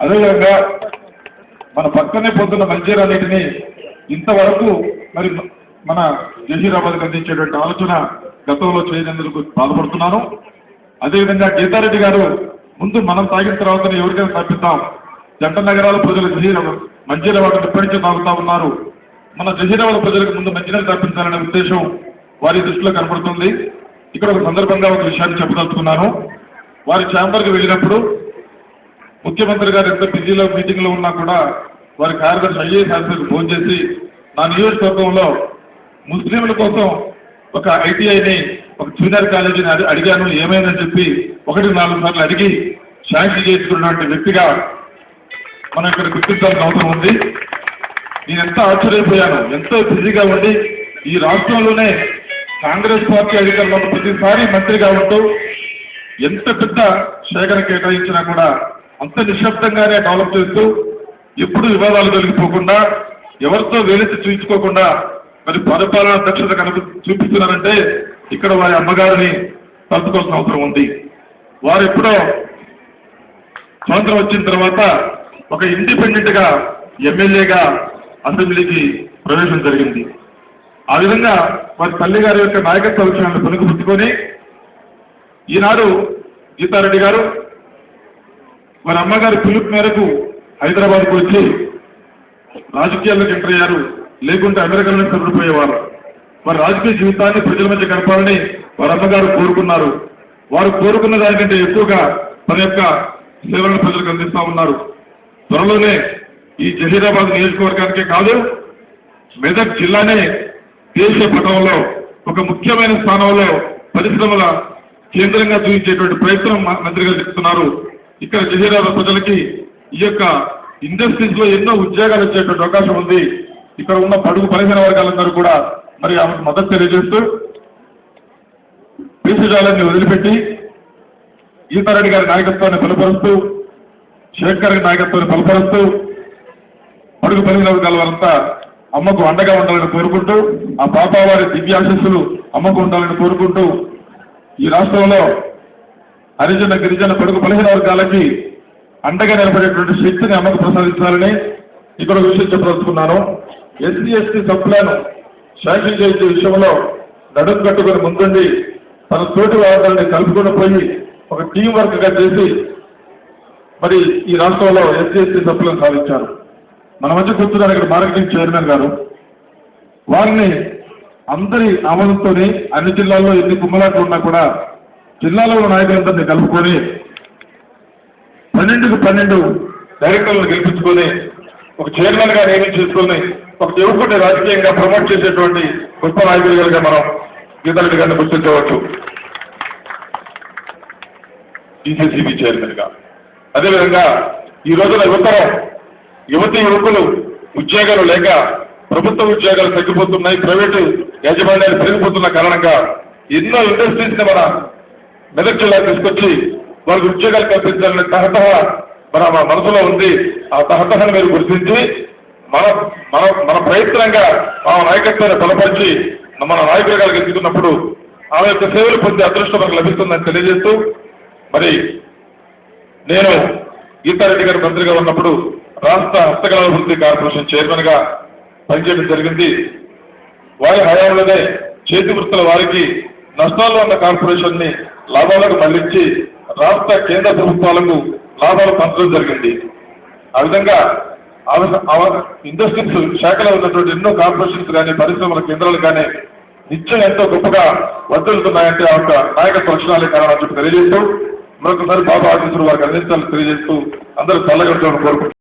అదేవిధంగా మన పక్కనే పోతున్న మంచిర్యాలన్నిటిని ఇంతవరకు మరి మన జహీరాబాద్కి అందించేటువంటి ఆలోచన గతంలో చేయనందుకు బాధపడుతున్నాను. అదేవిధంగా గీతారెడ్డి గారు ముందు మనం తాగిన తర్వాత ఎవరికైనా తప్పిద్దాం, జంట నగరాల ప్రజలు మంచిర్యాల ఇప్పటి నుంచి తాగుతా ఉన్నారు, మన జహీరాబాద్ ప్రజలకు ముందు మంచినీళ్ళు తప్పించాలనే ఉద్దేశం వారి దృష్టిలో కనపడుతుంది. ఇక్కడ ఒక సందర్భంగా ఒక విషయాన్ని చెప్పదలుచుకున్నాను. వారి ఛాంబర్కి వెళ్ళినప్పుడు ముఖ్యమంత్రి గారు ఎంత బిజీలో మీటింగ్లో ఉన్నా కూడా వారి కార్యదర్శి ఐఏఎస్ ఆఫీసర్కి ఫోన్ చేసి నా నియోజకవర్గంలో ముస్లింల కోసం ఒక ఐటీఐని ఒక జూనియర్ కాలేజీని అడిగాను, ఏమైందని చెప్పి 1-4 సార్లు అడిగి శాంక్షన్ చేసుకున్నటువంటి వ్యక్తిగా మనం ఇక్కడ గుర్తించాల్సిన అవసరం ఉంది. నేను ఎంత ఆశ్చర్యపోయాను, ఎంతో బిజీగా ఉండి ఈ రాష్ట్రంలోనే కాంగ్రెస్ పార్టీ అధికారంలో ప్రతిసారి మంత్రిగా ఉంటూ ఎంత పెద్ద సేకరణ కేటాయించినా కూడా అంత నిశ్శబ్దంగానే డెవలప్ చేస్తూ ఎప్పుడు వివాదాలు జరిగిపోకుండా ఎవరితో వేలెత్తి చూపించుకోకుండా మరి పరిపాలనా దక్షత చూపిస్తున్నారంటే ఇక్కడ వారి అమ్మగారిని తలుచుకోవాల్సిన అవసరం ఉంది. వారు ఎప్పుడో స్వాతంత్రం వచ్చిన తర్వాత ఒక ఇండిపెండెంట్గా ఎమ్మెల్యేగా అసెంబ్లీకి ప్రవేశం జరిగింది. ఆ విధంగా వారి తల్లి గారి యొక్క నాయకత్వ విషయాలను పుణుకుపుచ్చుకొని ఈనాడు గీతారెడ్డి గారు వారి అమ్మగారి పిలుపు మేరకు హైదరాబాద్కు వచ్చి రాజకీయాల్లోకి ఎంటర్ అయ్యారు. లేకుంటే అమెరికాలోనే సరిపోయేవారు. వారి రాజకీయ జీవితాన్ని ప్రజల మధ్య గడపాలని వారి అమ్మగారు కోరుకున్నారు. వారు కోరుకున్న దానికంటే ఎక్కువగా తన యొక్క సేవలను ప్రజలకు అందిస్తూ ఉన్నారు. త్వరలోనే ఈ జహీరాబాద్ నియోజకవర్గానికే కాదు, మెదక్ జిల్లానే దేశ పటంలో ఒక ముఖ్యమైన స్థానంలో పరిశ్రమల కేంద్రంగా చూపించేటువంటి ప్రయత్నం మంత్రి గారు చెప్తున్నారు. ఇక్కడ జహీరాబాద్ ప్రజలకి ఈ యొక్క ఇండస్ట్రీస్ లో ఎన్నో ఉద్యోగాలు వచ్చేటువంటి అవకాశం ఉంది. ఇక్కడ ఉన్న బడుగు బలహీన వర్గాలందరూ కూడా మరి ఆమెకు మద్దతు తెలియజేస్తూ పీసుజాలన్నీ వదిలిపెట్టి గీతారెడ్డి గారి నాయకత్వాన్ని బలపరుస్తూ, శేఖర్ గారి నాయకత్వాన్ని బలపరుస్తూ బడుగు బలహీన వర్గాల వారంతా అమ్మకు అండగా ఉండాలని కోరుకుంటూ, ఆ పాపావారి దివ్యాశస్సులు అమ్మకు ఉండాలని కోరుకుంటూ ఈ రాష్ట్రంలో హరిజన గిరిజన బడుగు బలహీన వర్గాలకి అండగా నిలబడేటువంటి శక్తిని అమ్మకు ప్రసాదించాలని ఇక్కడ ఒక విషయం చెప్పదలుచుకున్నాను. ఎస్సీ సభ్యులను శాంక్షన్ చేసే విషయంలో నడుము కట్టుకుని ముందుండి తన తోటి వాదాలని కలుపుకొని పోయి ఒక టీం వర్క్గా చేసి మరి ఈ రాష్ట్రంలో ఎస్సీ సభ్యులను సాధించారు. మన మధ్య కూర్చున్నారు ఇక్కడ మార్కెటింగ్ చైర్మన్ గారు. వారిని అందరి ఆమోదంతో అన్ని జిల్లాల్లో ఎన్ని కుమ్మలాట్లు ఉన్నా కూడా జిల్లాలో ఉన్న నాయకులందరినీ కలుపుకొని 12కు 12 డైరెక్టర్లను గెలిపించుకొని ఒక చైర్మన్ గా నియమించి చేసుకొని ఒక యువకుడిని రాజకీయంగా ప్రమోట్ చేసేటువంటి గొప్ప నాయకులుగా మనం గీతారెడ్డి గారిని గుర్తించవచ్చు. టీసీసీబీ చైర్మన్ గా. అదేవిధంగా ఈ రోజున యువకులు ఉద్యోగాలు లేక ప్రభుత్వ ఉద్యోగాలు తగ్గిపోతున్నాయి, ప్రైవేటు యాజమాన్యాలు పెరిగిపోతున్న కారణంగా ఎన్నో ఇండస్ట్రీస్ ని మన మెదక్ జిల్లా తీసుకొచ్చి వాళ్ళకి ఉద్యోగాలు కల్పించాలనే తహతహ మన మనసులో ఉంది. ఆ తహతహను మీరు గుర్తించి మన ప్రయత్నంగా ఆ నాయకత్వాన్ని బలపరిచి మన నాయకులుగా ఎదుగుతున్నప్పుడు ఆమె యొక్క సేవలు పొందే అదృష్టం మనకు లభిస్తుందని తెలియజేస్తూ, మరి నేను గీతారెడ్డి గారు మంత్రిగా ఉన్నప్పుడు రాష్ట్ర హస్తకళ అభివృద్ధి కార్పొరేషన్ చైర్మన్ గా పనిచేయడం జరిగింది. వారి హయాంలోనే చేతి వృత్తుల వారికి నష్టాల్లో ఉన్న కార్పొరేషన్ ని లాభాలకు మళ్లించి రాష్ట్ర కేంద్ర ప్రభుత్వాలకు లాభాలు పంచడం జరిగింది. ఆ విధంగా ఇండస్ట్రీస్ శాఖలో ఉన్నటువంటి ఎన్నో కార్పొరేషన్స్ కానీ పరిశ్రమల కేంద్రాలు కానీ నిత్యం ఎంతో గొప్పగా వర్తిల్లుతున్నాయంటే ఆ యొక్క నాయకత్వ లక్షణాలే కారణం చెప్పి తెలియజేస్తూ మరొకసారి బాబా ఆఫీసులు వారికి అందించాలని తెలియజేస్తూ అందరూ చల్లగొట్టాలని కోరుకుంటున్నారు.